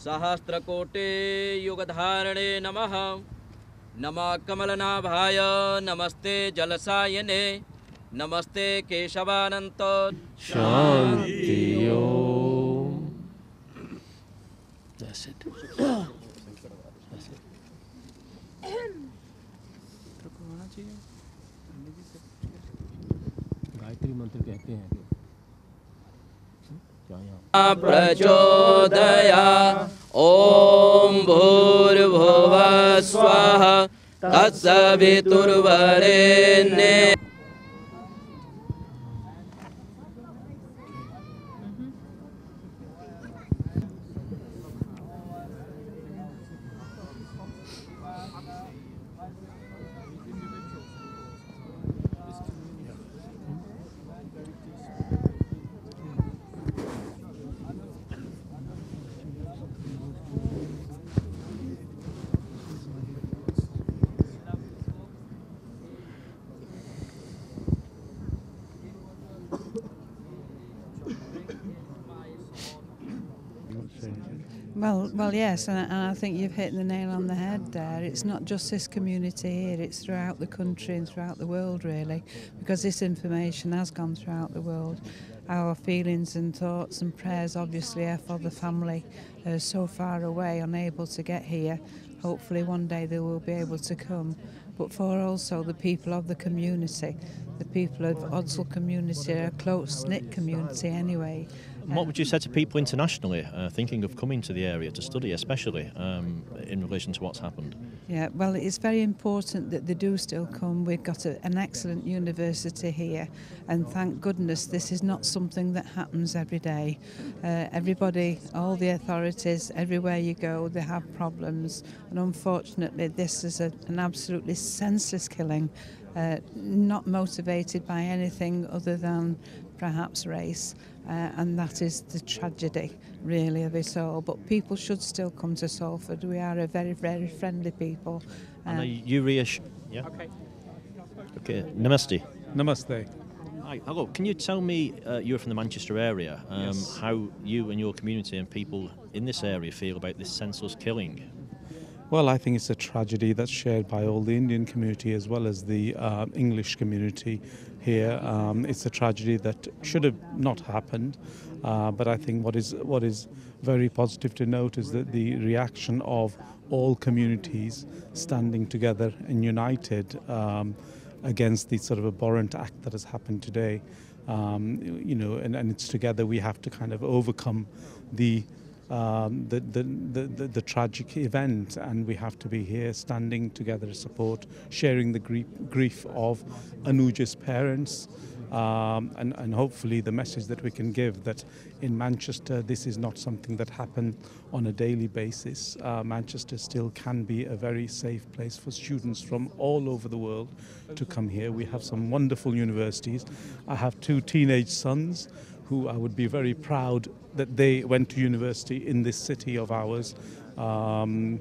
सहस्रकोटि युगधारणे नमः। नमः कमलनाभाय नमस्ते जलसायने नमस्ते केशवानंत शांति ओम। That's it. गायत्री मंत्र कहते हैं प्रचोदया ओम भूर्भुवः स्वः तत्सवितुर्वरेण्यं Well, yes, and I think you've hit the nail on the head there. It's not just this community here, it's throughout the country and throughout the world, really, because this information has gone throughout the world. Our feelings and thoughts and prayers, obviously, are for the family so far away, unable to get here. Hopefully one day they will be able to come. But for also the people of the community, the people of Odsal community, a close-knit community anyway. What would you say to people internationally thinking of coming to the area to study, especially in relation to what's happened? Yeah, well, it's very important that they do still come. We've got an excellent university here, and thank goodness this is not something that happens every day. Everybody, all the authorities, everywhere you go, they have problems, and unfortunately this is an absolutely senseless killing, not motivated by anything other than perhaps race, and that is the tragedy really of it all. But people should still come to Salford. We are a very, very friendly people. And you reassure? Yeah. Okay. Namaste. Namaste. Hi. Hello. Can you tell me, you're from the Manchester area, Yes. how you and your community and people in this area feel about this senseless killing? Well, I think it's a tragedy that's shared by all the Indian community as well as the English community here. It's a tragedy that should have not happened, but I think what is very positive to note is that the reaction of all communities standing together and united against the sort of abhorrent act that has happened today. And it's together we have to kind of overcome the tragic event, and we have to be here standing together to support, sharing the grief of Anuj's parents, and hopefully the message that we can give that in Manchester this is not something that happens on a daily basis. Manchester still can be a very safe place for students from all over the world to come here. We have some wonderful universities. I have two teenage sons who I would be very proud that they went to university in this city of ours. And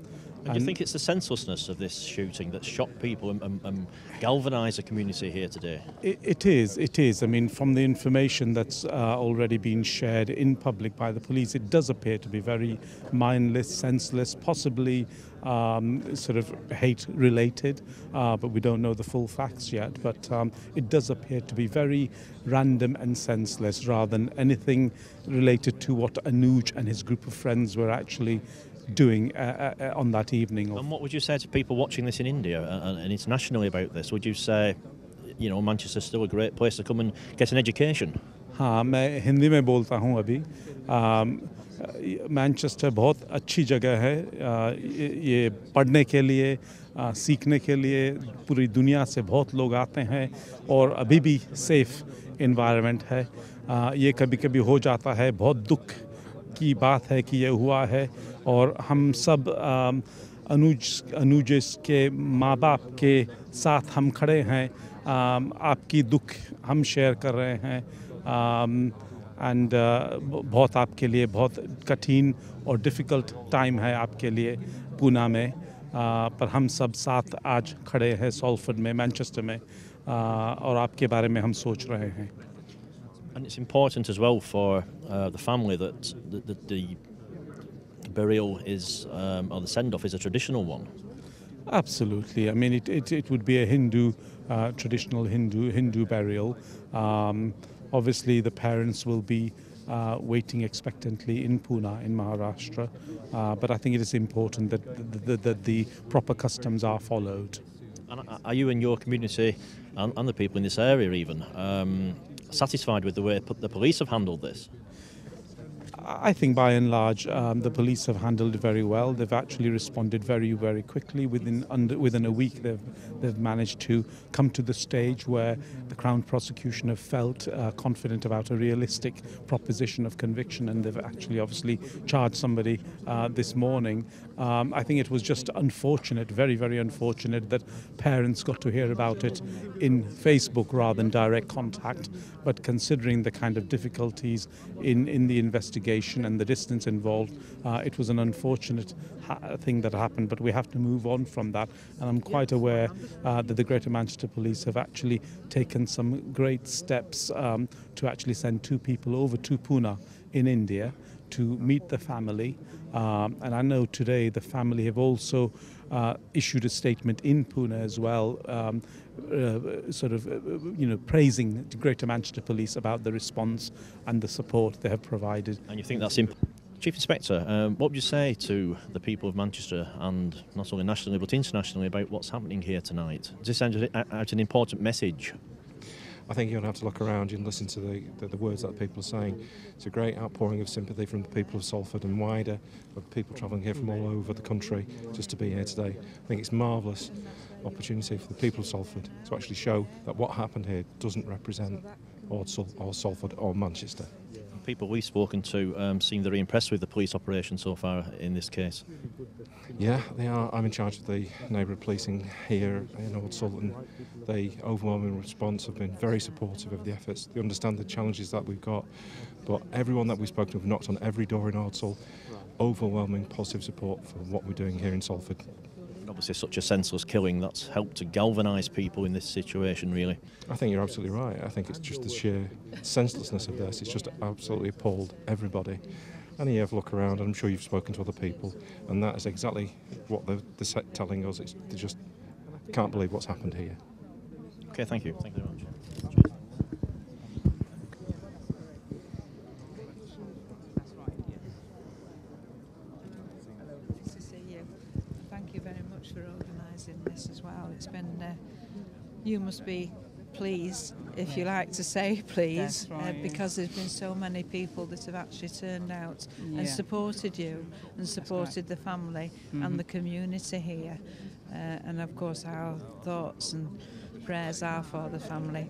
do you think it's the senselessness of this shooting that shocked people and galvanised the community here today? It is. I mean, from the information that's already been shared in public by the police, it does appear to be very mindless, senseless, possibly sort of hate-related, but we don't know the full facts yet. But it does appear to be very random and senseless rather than anything related to what Anuj and his group of friends were actually doing on that evening. And what would you say to people watching this in India and internationally about this? Would you say, Manchester's still a great place to come and get an education? हाँ, मैं हिंदी में बोलता हूँ अभी। Manchester बहुत अच्छी जगह है ये पढ़ने के लिए, सीखने के लिए। पूरी दुनिया से बहुत लोग आते हैं और अभी भी सेफ एनवायरनमेंट है। ये कभी-कभी हो जाता है, बहुत दुख की बात है कि ये हुआ है, और हम सब अनुज के माँ बाप के साथ हम खड़े हैं। आपकी दुख हम शेयर कर रहे हैं, एंड बहुत आपके लिए बहुत कठिन और डिफ़िकल्ट टाइम है आपके लिए पूना में, पर हम सब साथ आज खड़े हैं सॉल्फर्ड में, मैनचेस्टर में, और आपके बारे में हम सोच रहे हैं। And it's important as well for the family that the burial is, or the send-off is a traditional one. Absolutely. I mean, it would be a traditional Hindu burial. Obviously, the parents will be waiting expectantly in Pune, in Maharashtra. But I think it is important that the proper customs are followed. And are you and your community, and the people in this area even, satisfied with the way the police have handled this? I think by and large the police have handled it very well. They've actually responded very, very quickly. Within a week they've managed to come to the stage where the Crown prosecution have felt confident about a realistic proposition of conviction, and they've actually obviously charged somebody this morning. I think it was just unfortunate, very, very unfortunate, that parents got to hear about it in Facebook rather than direct contact. But considering the kind of difficulties in the investigation and the distance involved, it was an unfortunate thing that happened, but we have to move on from that. And I'm quite aware that the Greater Manchester Police have actually taken some great steps to actually send 2 people over to Pune in India to meet the family. And I know today the family have also issued a statement in Pune as well, praising the Greater Manchester Police about the response and the support they have provided. And you think that's important? Chief Inspector, what would you say to the people of Manchester, and not only nationally but internationally, about what's happening here tonight? Does this send out an important message? I think you're going to have to look around and listen to the words that people are saying. It's a great outpouring of sympathy from the people of Salford and wider, of people travelling here from all over the country just to be here today. I think it's a marvellous opportunity for the people of Salford to actually show that what happened here doesn't represent Ordsall or Salford or Manchester. People we've spoken to seem very impressed with the police operation so far in this case. Yeah, they are. I'm in charge of the neighbourhood policing here in Ordsall, and the overwhelming response have been very supportive of the efforts. They understand the challenges that we've got, but everyone that we've spoken to have knocked on every door in Ordsall. Overwhelming positive support for what we're doing here in Salford. Obviously such a senseless killing that's helped to galvanise people in this situation, really. I think you're absolutely right. I think it's just the sheer senselessness of this. It's just absolutely appalled everybody. And you have a look around, and I'm sure you've spoken to other people, and that is exactly what they're telling us. They just can't believe what's happened here. Okay, thank you. Thank you very much. Thank you very much for organising this as well. It's been, you must be pleased, if you like to say please, because there's been so many people that have actually turned out and supported you and supported the family and the community here. And of course our thoughts and prayers are for the family,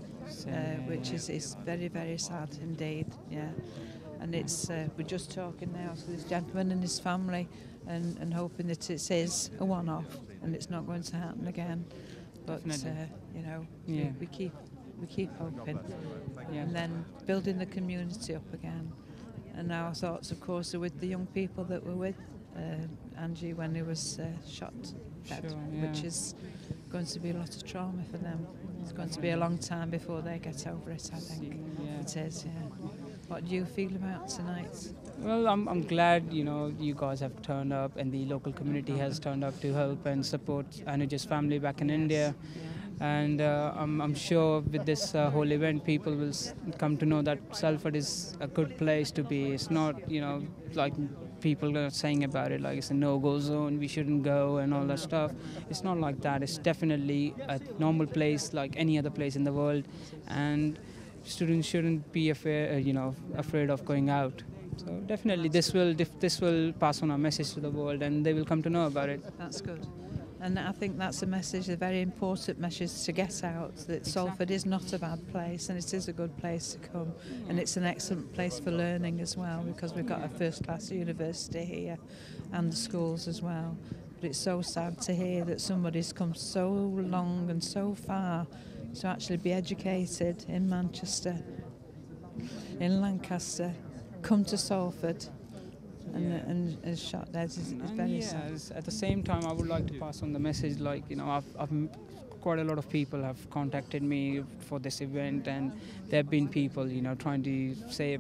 which is very, very sad indeed. Yeah. And it's we're just talking now to this gentleman and his family, and hoping that it is a one-off and it's not going to happen again. But you know, we keep hoping, and then building the community up again. And our thoughts, of course, are with the young people that were with Angie when he was shot dead, which is going to be a lot of trauma for them. It's going to be a long time before they get over it, I think. It is, yeah. What do you feel about tonight? Well, I'm glad, you guys have turned up and the local community has turned up to help and support Anuj's family back in India. And I'm sure with this whole event, people will come to know that Salford is a good place to be. It's not, like people are saying about it, like it's a no-go zone, we shouldn't go and all that stuff. It's not like that. It's definitely a normal place like any other place in the world. And students shouldn't be afraid of going out. So definitely this will pass on our message to the world, and they will come to know about it. That's good. And I think that's a message, a very important message to get out, that Salford is not a bad place and it is a good place to come. And it's an excellent place for learning as well, because we've got a first-class university here and the schools as well. But it's so sad to hear that somebody's come so long and so far to actually be educated in Manchester, in Lancaster, come to Salford and shot dead. It's very sad. At the same time, I would like to pass on the message, like, I've quite a lot of people have contacted me for this event, and there have been people, trying to say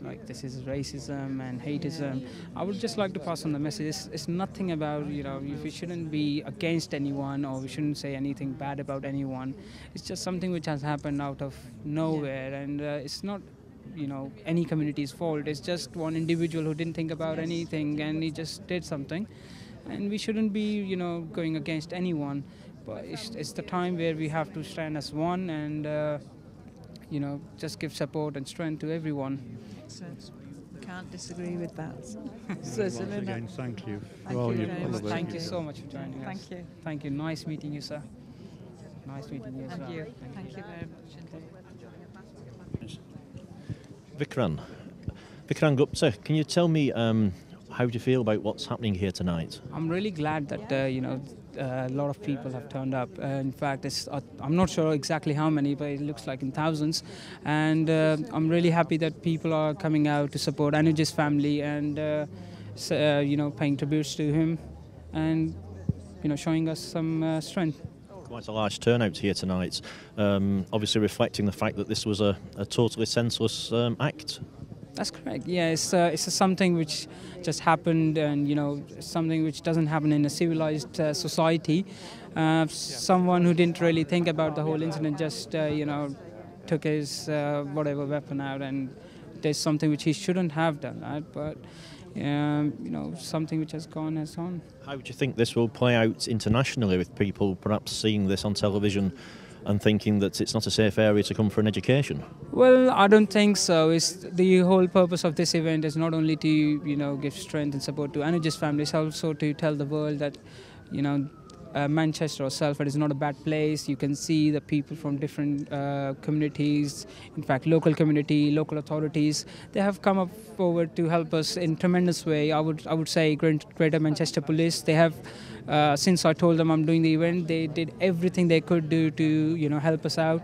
like this is racism and hateism. I would just like to pass on the message. It's nothing about, we shouldn't be against anyone, or we shouldn't say anything bad about anyone. It's just something which has happened out of nowhere, and it's not any community's fault. It's just one individual who didn't think about anything, and he just did something. And we shouldn't be going against anyone, but it's the time where we have to stand as one, and just give support and strength to everyone. Can't disagree with that. Once again, thank you. Thank you so much for joining us. Thank you. Thank you. Nice meeting you, sir. Nice meeting you as well. Thank you very much. Vikrant Gupta, can you tell me how do you feel about what's happening here tonight? I'm really glad that a lot of people have turned up. In fact, I'm not sure exactly how many, but it looks like in thousands. And I'm really happy that people are coming out to support Anuj's family and paying tributes to him, and showing us some strength. Quite a large turnout here tonight, obviously reflecting the fact that this was a totally senseless act. That's correct. Yeah, it's something which just happened, and something which doesn't happen in a civilized society. Someone who didn't really think about the whole incident just took his whatever weapon out and did something which he shouldn't have done. Right? But something which has gone has gone. How do you think this will play out internationally, with people perhaps seeing this on television and thinking that it's not a safe area to come for an education? Well, I don't think so. The whole purpose of this event is not only to give strength and support to Anuj's family, it's also to tell the world that Manchester or Salford is not a bad place. You can see the people from different communities, in fact local community, local authorities, they have come up forward to help us in tremendous way. I would say Greater Manchester Police, they have since I told them I'm doing the event, they did everything they could do to help us out.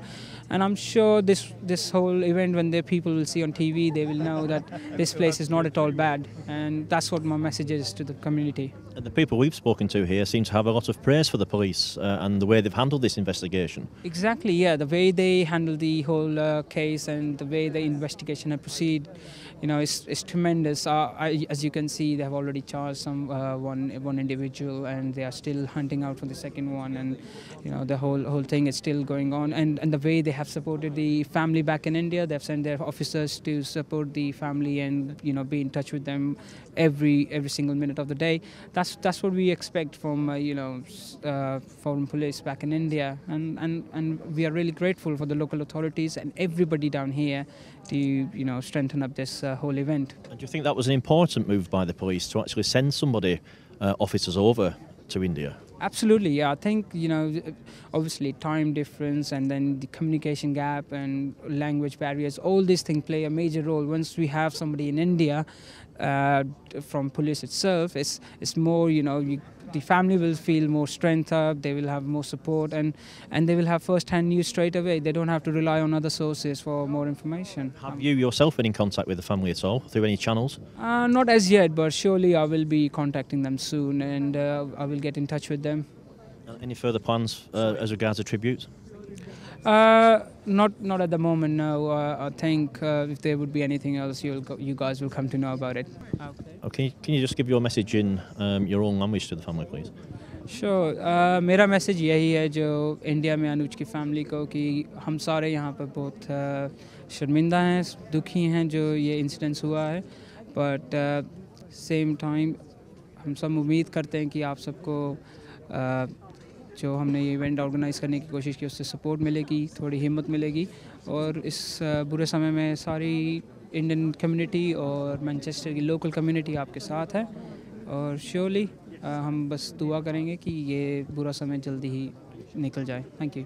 And I'm sure this whole event, when the people will see on TV, they will know that this place is not at all bad. And that's what my message is to the community. And the people we've spoken to here seem to have a lot of praise for the police and the way they've handled this investigation. Exactly, yeah. The way they handled the whole case and the way the investigation has proceeded, is tremendous. As you can see, they have already charged one individual, and they are still hunting out for the second one. And the whole thing is still going on. And the way they have supported the family back in India, they have sent their officers to support the family and be in touch with them every single minute of the day. That's what we expect from foreign police back in India, and we are really grateful for the local authorities and everybody down here to strengthen up this whole event. And do you think that was an important move by the police to actually send officers over to India? Absolutely, yeah. I think, obviously time difference and then the communication gap and language barriers, all these things play a major role. Once we have somebody in India from police itself, it's more, the family will feel more strength up, they will have more support, and they will have first-hand news straight away. They don't have to rely on other sources for more information. Have you yourself been in contact with the family at all, through any channels? Not as yet, but surely I will be contacting them soon, and I will get in touch with them. Any further plans as regards to tributes? Not at the moment, no. I think if there would be anything else, you guys will come to know about it. Okay. Can you just give your message in your own language to the family, please? Sure. मेरा message यही है जो India में अनुज की family को, कि हम सारे यहाँ पर बहुत शर्मिंदा हैं, दुखी हैं जो ये इंसिडेंस हुआ है, बट सेम टाइम हम सब उम्मीद करते हैं कि आप सबको जो हमने ये इवेंट ऑर्गेनाइज़ करने की कोशिश की उससे सपोर्ट मिलेगी, थोड़ी हिम्मत मिलेगी, और इस बुरे समय में सारी इंडियन कम्युनिटी और मैनचेस्टर की लोकल कम्युनिटी आपके साथ है, और श्योरली हम बस दुआ करेंगे कि ये बुरा समय जल्दी ही निकल जाए. Thank you.